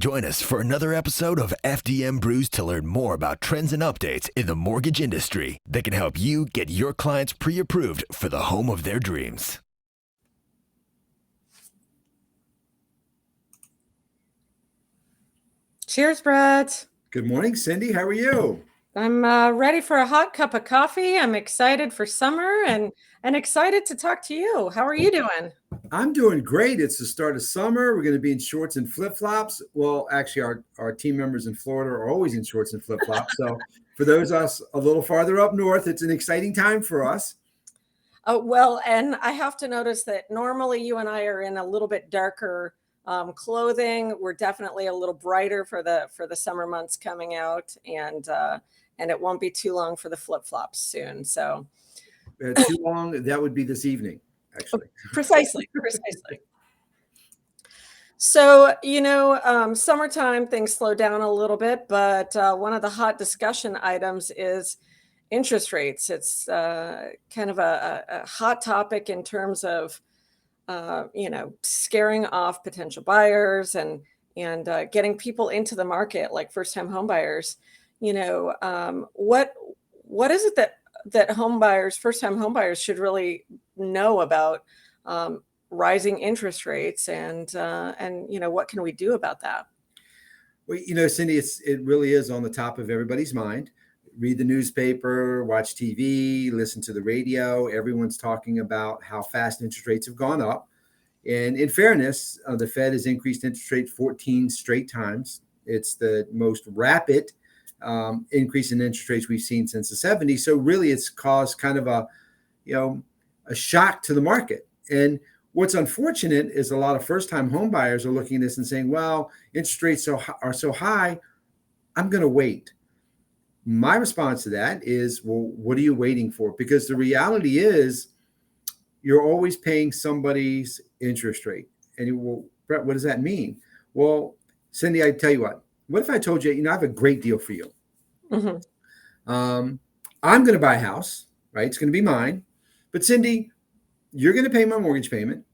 Join us for another episode of FDM Brews to learn more about trends and updates in the mortgage industry that can help you get your clients pre-approved for the home of their dreams. Cheers, Brett. Good morning, Cindy. How are you? I'm ready for a hot cup of coffee. I'm excited for summer and excited to talk to you. How are you doing? I'm doing great. It's the start of summer. We're going to be in shorts and flip-flops. Well, actually, our team members in Florida are always in shorts and flip-flops. So for those of us a little farther up north, it's an exciting time for us. Oh, well, and I have to notice that normally you and I are in a little bit darker clothing. We're definitely a little brighter for the summer months coming out, and it won't be too long for the flip-flops soon. So Too long, that would be this evening, actually. Precisely. So, summertime, things slow down a little bit, but one of the hot discussion items is interest rates. It's kind of a hot topic in terms of, scaring off potential buyers and getting people into the market, like first-time home buyers. What is it that first-time home buyers should really know about rising interest rates, and what can we do about that? Well, Cindy, it really is on the top of everybody's mind. Read the newspaper, watch TV, listen to the radio. Everyone's talking about how fast interest rates have gone up. And in fairness, the Fed has increased interest rates 14 straight times. It's the most rapid increase in interest rates we've seen since the 70s. So really, it's caused kind of a shock to the market. And what's unfortunate is a lot of first-time home buyers are looking at this and saying, well, interest rates are so high, I'm going to wait. My response to that is, well, what are you waiting for? Because the reality is you're always paying somebody's interest rate. And well, Brett, what does that mean? Well, Cindy, I tell you what if I told you, I have a great deal for you. Mm-hmm. I'm going to buy a house, right? It's going to be mine. But Cindy, you're going to pay my mortgage payment.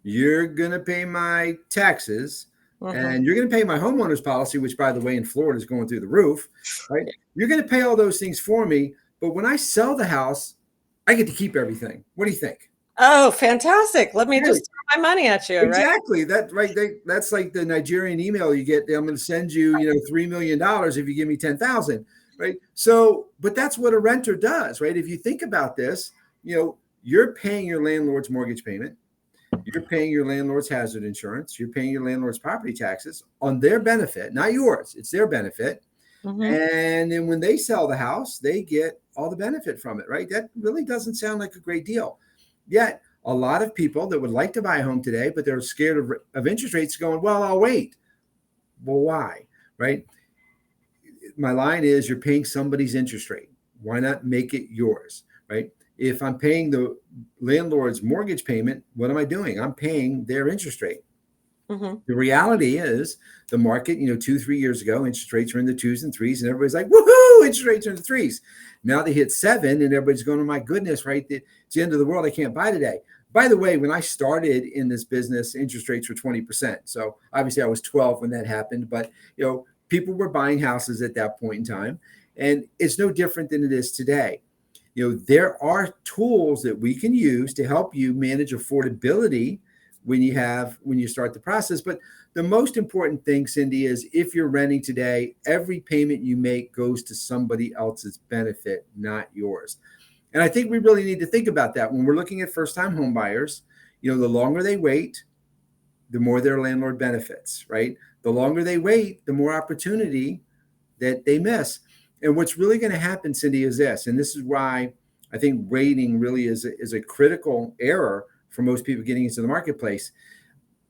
You're going to pay my taxes. Mm-hmm. And you're going to pay my homeowner's policy, which, by the way, in Florida is going through the roof, right? You're going to pay all those things for me. But when I sell the house, I get to keep everything. What do you think? Oh, fantastic. Let me just throw my money at you, exactly. right? That's like the Nigerian email you get. I'm going to send you, $3 million if you give me 10,000, right? So, but that's what a renter does, right? If you think about this, you're paying your landlord's mortgage payment. You're paying your landlord's hazard insurance. You're paying your landlord's property taxes on their benefit, not yours. It's their benefit. Mm-hmm. And then when they sell the house, they get all the benefit from it, right? That really doesn't sound like a great deal. Yet a lot of people that would like to buy a home today, but they're scared of interest rates going, well, I'll wait. Well, why, right? My line is you're paying somebody's interest rate. Why not make it yours, right? If I'm paying the landlord's mortgage payment, what am I doing? I'm paying their interest rate. Mm-hmm. The reality is the market, 2-3 years ago, interest rates were in the 2s and 3s, and everybody's like, woohoo, interest rates are in the 3s. Now they hit 7, and everybody's going, oh my goodness, right? It's the end of the world. I can't buy today. By the way, when I started in this business, interest rates were 20%. So obviously I was 12 when that happened, but people were buying houses at that point in time, and it's no different than it is today. There are tools that we can use to help you manage affordability when you start the process. But the most important thing, Cindy, is if you're renting today, every payment you make goes to somebody else's benefit, not yours. And I think we really need to think about that when we're looking at first-time home buyers. The longer they wait, the more their landlord benefits, right? The longer they wait, the more opportunity that they miss. And what's really going to happen, Cindy, is this, and this is why I think waiting really is a critical error for most people getting into the marketplace.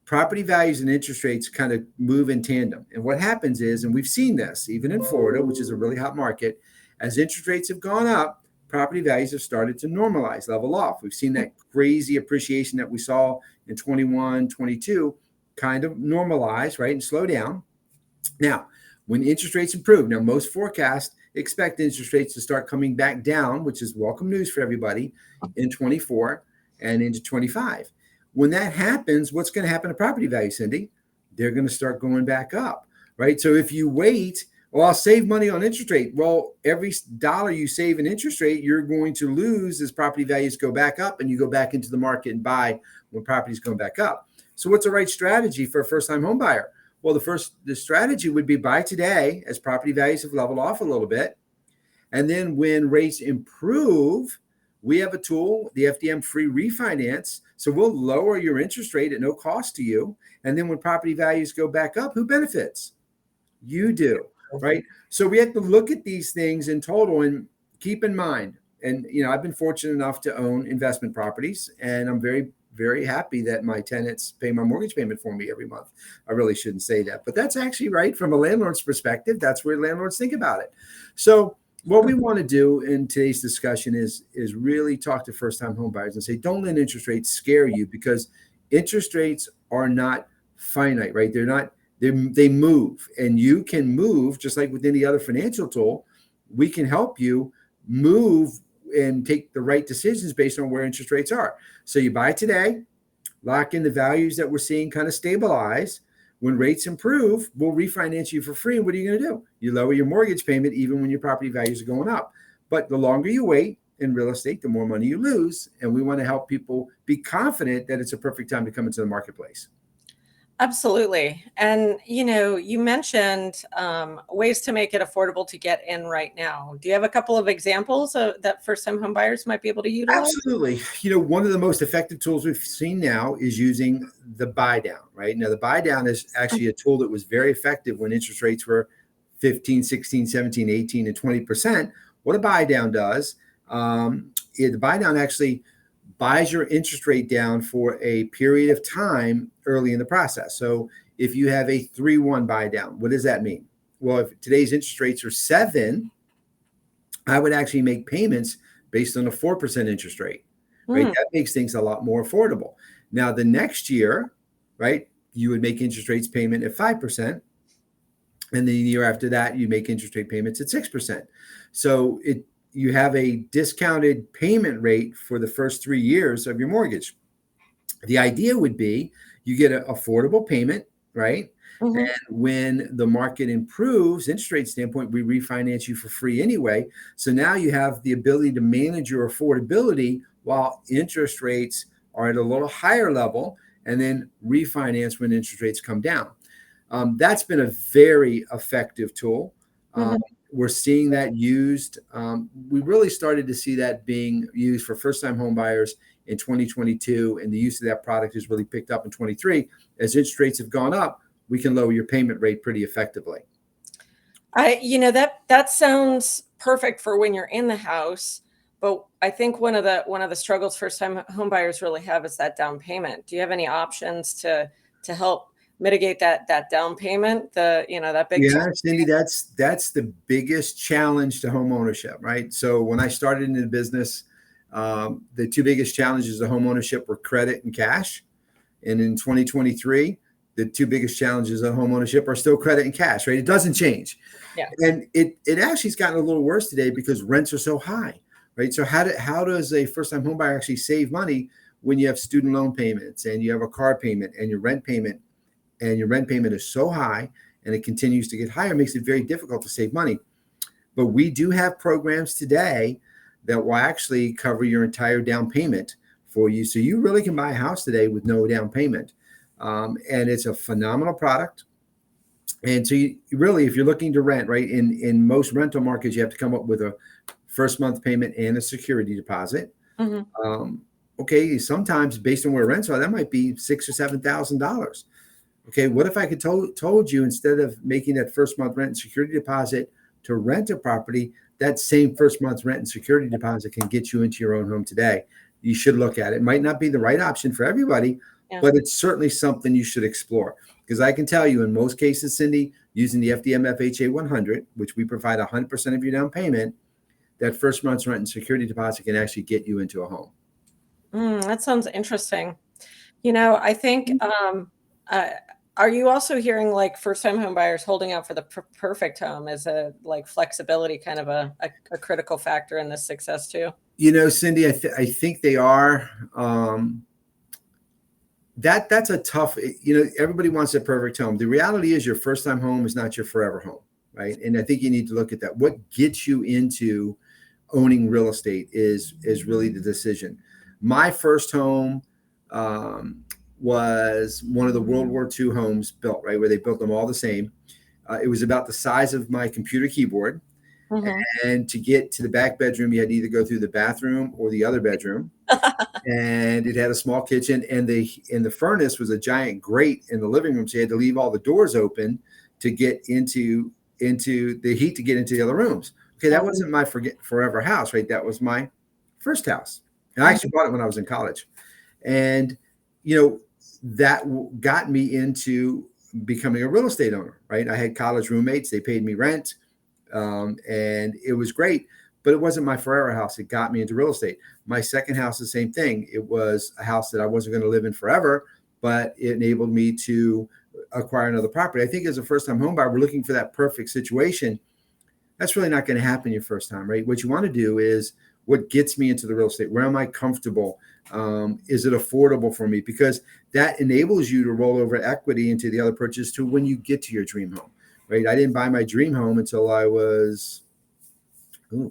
Property values and interest rates kind of move in tandem. And what happens is, and we've seen this even in Florida, which is a really hot market, as interest rates have gone up, property values have started to normalize, level off. We've seen that crazy appreciation that we saw in 21, 22 kind of normalize, right, and slow down. Now, when interest rates improve, now most forecasts expect interest rates to start coming back down, which is welcome news for everybody, in 24 and into 25. When that happens, what's going to happen to property values, Cindy? They're going to start going back up. right? So if you wait, well, I'll save money on interest rate. Well, every dollar you save in interest rate, you're going to lose as property values go back up and you go back into the market and buy when properties go back up. So what's the right strategy for a first-time home buyer? Well, the strategy would be buy today as property values have leveled off a little bit. And then when rates improve, we have a tool, the FDM free refinance. So we'll lower your interest rate at no cost to you. And then when property values go back up, who benefits? You do, right? So we have to look at these things in total and keep in mind. And, I've been fortunate enough to own investment properties, and I'm very, very happy that my tenants pay my mortgage payment for me every month. I really shouldn't say that, but that's actually right from a landlord's perspective. That's where landlords think about it. So what we want to do in today's discussion is really talk to first-time home buyers and say, don't let interest rates scare you, because interest rates are not finite, right? They move, and you can move just like with any other financial tool. We can help you move and take the right decisions based on where interest rates are. So you buy today, lock in the values that we're seeing kind of stabilize. When rates improve, we'll refinance you for free. And what are you going to do? You lower your mortgage payment even when your property values are going up. But the longer you wait in real estate, the more money you lose. And we want to help people be confident that it's a perfect time to come into the marketplace. Absolutely. And, you mentioned ways to make it affordable to get in right now. Do you have a couple of examples that first-time home buyers might be able to utilize? Absolutely. One of the most effective tools we've seen now is using the buy down, right? Now, the buy down is actually a tool that was very effective when interest rates were 15, 16, 17, 18, and 20%. What a buy down does, the buy down actually buys your interest rate down for a period of time early in the process. So if you have a 3-1 buy down, what does that mean? Well, if today's interest rates are 7, I would actually make payments based on a 4% interest rate, right? That makes things a lot more affordable. Now, the next year, right, you would make interest rates payment at 5%. And then the year after that, you make interest rate payments at 6%. So you have a discounted payment rate for the first 3 years of your mortgage. The idea would be you get an affordable payment, right? Mm-hmm. And when the market improves, interest rate standpoint, we refinance you for free anyway. So now you have the ability to manage your affordability while interest rates are at a little higher level, and then refinance when interest rates come down. That's been a very effective tool. Mm-hmm. We're seeing that used. We really started to see that being used for first-time home buyers in 2022, and the use of that product has really picked up in 23. As interest rates have gone up, we can lower your payment rate pretty effectively. That sounds perfect for when you're in the house, but I think one of the struggles first-time home buyers really have is that down payment. Do you have any options to help mitigate that down payment? That big. Yeah, Cindy, that's the biggest challenge to home ownership, right? So when I started in the business, the two biggest challenges of home ownership were credit and cash. And in 2023, the two biggest challenges of home ownership are still credit and cash, right? It doesn't change. Yeah. And it actually has gotten a little worse today because rents are so high, right? So how does a first-time home buyer actually save money when you have student loan payments and you have a car payment and your rent payment is so high and it continues to get higher? It makes it very difficult to save money. But we do have programs today that will actually cover your entire down payment for you. So you really can buy a house today with no down payment. And it's a phenomenal product. And so you really, if you're looking to rent, right, in most rental markets, you have to come up with a first month payment and a security deposit. Mm-hmm. Okay, sometimes based on where rents are, that might be $6,000 or $7,000. Okay, what if I could told you, instead of making that first month rent and security deposit to rent a property, that same first month's rent and security deposit can get you into your own home today? You should look at it. It might not be the right option for everybody, but it's certainly something you should explore. Because I can tell you, in most cases, Cindy, using the FDM FHA 100, which we provide 100% of your down payment, that first month's rent and security deposit can actually get you into a home. That sounds interesting. I think, are you also hearing like first-time home buyers holding out for the perfect home as a flexibility kind of a critical factor in this success too? Cindy, I think they are. that's a tough, everybody wants a perfect home. The reality is your first time home is not your forever home, right? And I think you need to look at that. What gets you into owning real estate is really the decision. My first home was one of the World War II homes built, right, where they built them all the same. It was about the size of my computer keyboard. Mhm. And to get to the back bedroom, you had to either go through the bathroom or the other bedroom. And it had a small kitchen, and the furnace was a giant grate in the living room. So you had to leave all the doors open to get into the heat to get into the other rooms. Okay, that wasn't my forever house, right? That was my first house. And I actually bought it when I was in college. And, that got me into becoming a real estate owner, right? I had college roommates. They paid me rent. And it was great, but it wasn't my forever house. It got me into real estate. My second house, the same thing. It was a house that I wasn't going to live in forever, but it enabled me to acquire another property. I think as a first-time home buyer, we're looking for that perfect situation. That's really not going to happen your first time, right? What you want to do is, what gets me into the real estate? Where am I comfortable? Is it affordable for me? Because that enables you to roll over equity into the other purchase to when you get to your dream home, right? I didn't buy my dream home until I was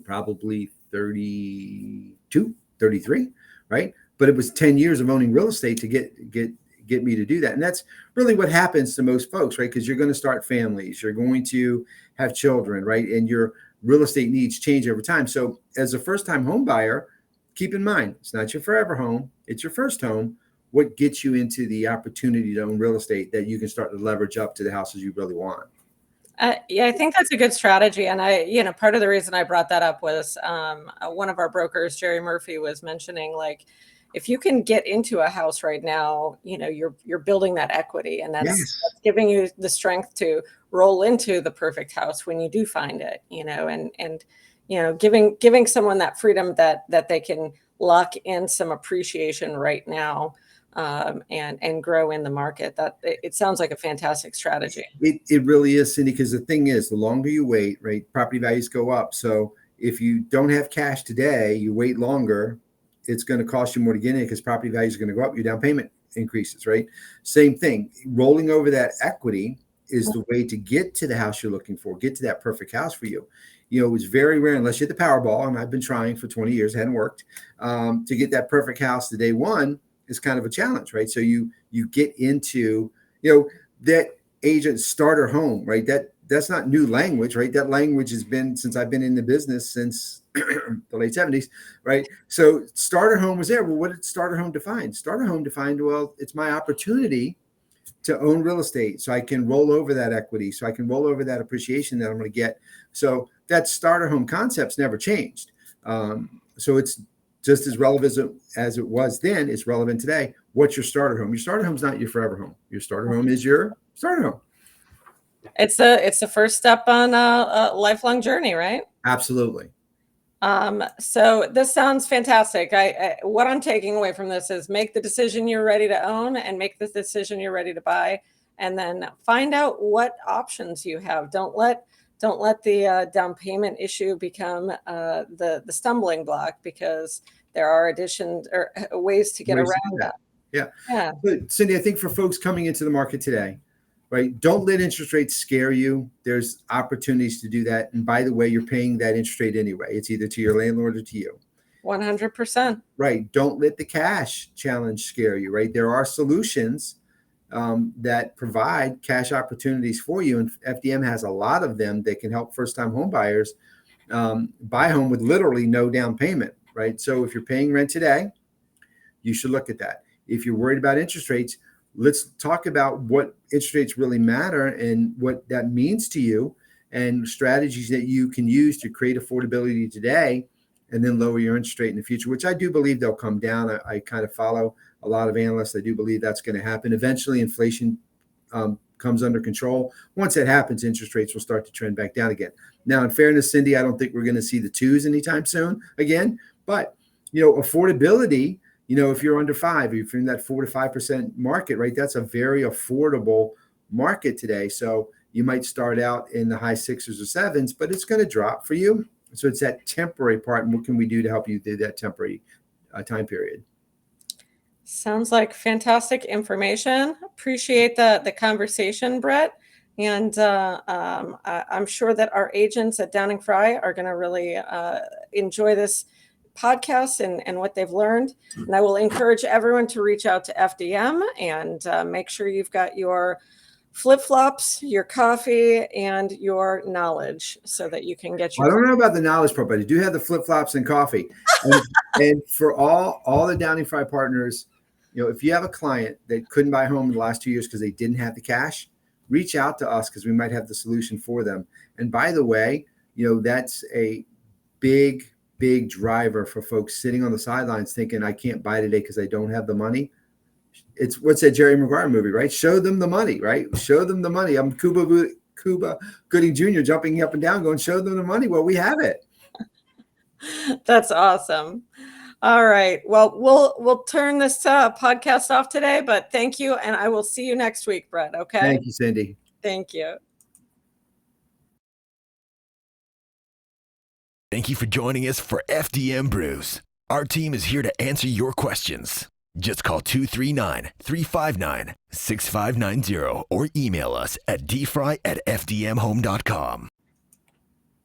probably 32, 33, right? But it was 10 years of owning real estate to get me to do that. And that's really what happens to most folks, right? Because you're going to start families, you're going to have children, right? And your real estate needs change over time. So as a first-time home buyer, keep in mind, it's not your forever home, it's your first home. What gets you into the opportunity to own real estate that you can start to leverage up to the houses you really want? Yeah, I think that's a good strategy. And part of the reason I brought that up was one of our brokers, Jerry Murphy, was mentioning, like, if you can get into a house right now, you're building that equity, and that's giving you the strength to roll into the perfect house when you do find it, and giving someone that freedom that they can lock in some appreciation right now, and grow in the market. That it sounds like a fantastic strategy. It really is, Cindy, because the thing is, the longer you wait, right, property values go up. So if you don't have cash today, you wait longer, it's going to cost you more to get in because property values are going to go up, your down payment increases, right? Same thing. Rolling over that equity is the way to get to the house you're looking for, get to that perfect house for you. It's very rare, unless you hit the Powerball, and I've been trying for 20 years, it hadn't worked, to get that perfect house the day one is kind of a challenge, right? So you get into, that agent starter home, right? That's not new language, right? That language has been since I've been in the business since the late 70s, right? So starter home was there. Well, what did starter home define? Starter home defined, well, it's my opportunity to own real estate so I can roll over that equity, so I can roll over that appreciation that I'm going to get. So that starter home concept's never changed. So it's just as relevant as it was then. It's relevant today. What's your starter home? Your starter home is not your forever home. Your starter home is your starter home. It's the first step on a lifelong journey, right? Absolutely. So this sounds fantastic. What I'm taking away from this is, make the decision you're ready to own, and make the decision you're ready to buy, and then find out what options you have. Don't let the down payment issue become the stumbling block, because there are additions or ways to get around that. Yeah. But Cindy, I think for folks coming into the market today, right, don't let interest rates scare you. There's opportunities to do that. And by the way, you're paying that interest rate anyway. It's either to your landlord or to you. 100%. Right. Don't let the cash challenge scare you, right? There are solutions that provide cash opportunities for you. And FDM has a lot of them that can help first-time home buyers buy home with literally no down payment, right? So if you're paying rent today, you should look at that. If you're worried about interest rates, let's talk about what interest rates really matter and what that means to you, and strategies that you can use to create affordability today and then lower your interest rate in the future, which I do believe they'll come down. I kind of follow a lot of analysts. I do believe that's going to happen. Eventually, inflation comes under control. Once that happens, interest rates will start to trend back down again. Now, in fairness, Cindy, I don't think we're going to see the twos anytime soon again, but affordability, if you're under 5, if you're in that 4 to 5% market, right, that's a very affordable market today. So you might start out in the high 6s or 7s, but it's going to drop for you. So it's that temporary part. And what can we do to help you through that temporary time period? Sounds like fantastic information. Appreciate the conversation, Brett. And I'm sure that our agents at Downing-Frye are going to really enjoy this podcast and what they've learned. And I will encourage everyone to reach out to FDM and make sure you've got your flip-flops, your coffee, and your knowledge so that you can get your. I don't know about the knowledge part, but I do have the flip-flops and coffee. And for all the Downing-Frye partners, if you have a client that couldn't buy a home in the last 2 years because they didn't have the cash, reach out to us because we might have the solution for them. And by the way, that's a big driver for folks sitting on the sidelines thinking, I can't buy today because I don't have the money. It's what's that Jerry Maguire movie, right? Show them the money, right? Show them the money. I'm Cuba Gooding Jr. jumping up and down going, show them the money. Well, we have it. That's awesome. All right. Well, we'll turn this podcast off today, but thank you. And I will see you next week, Brett. Okay. Thank you, Cindy. Thank you. Thank you for joining us for FDM Brews. Our team is here to answer your questions. Just call 239-359-6590 or email us at dfry@fdmhome.com.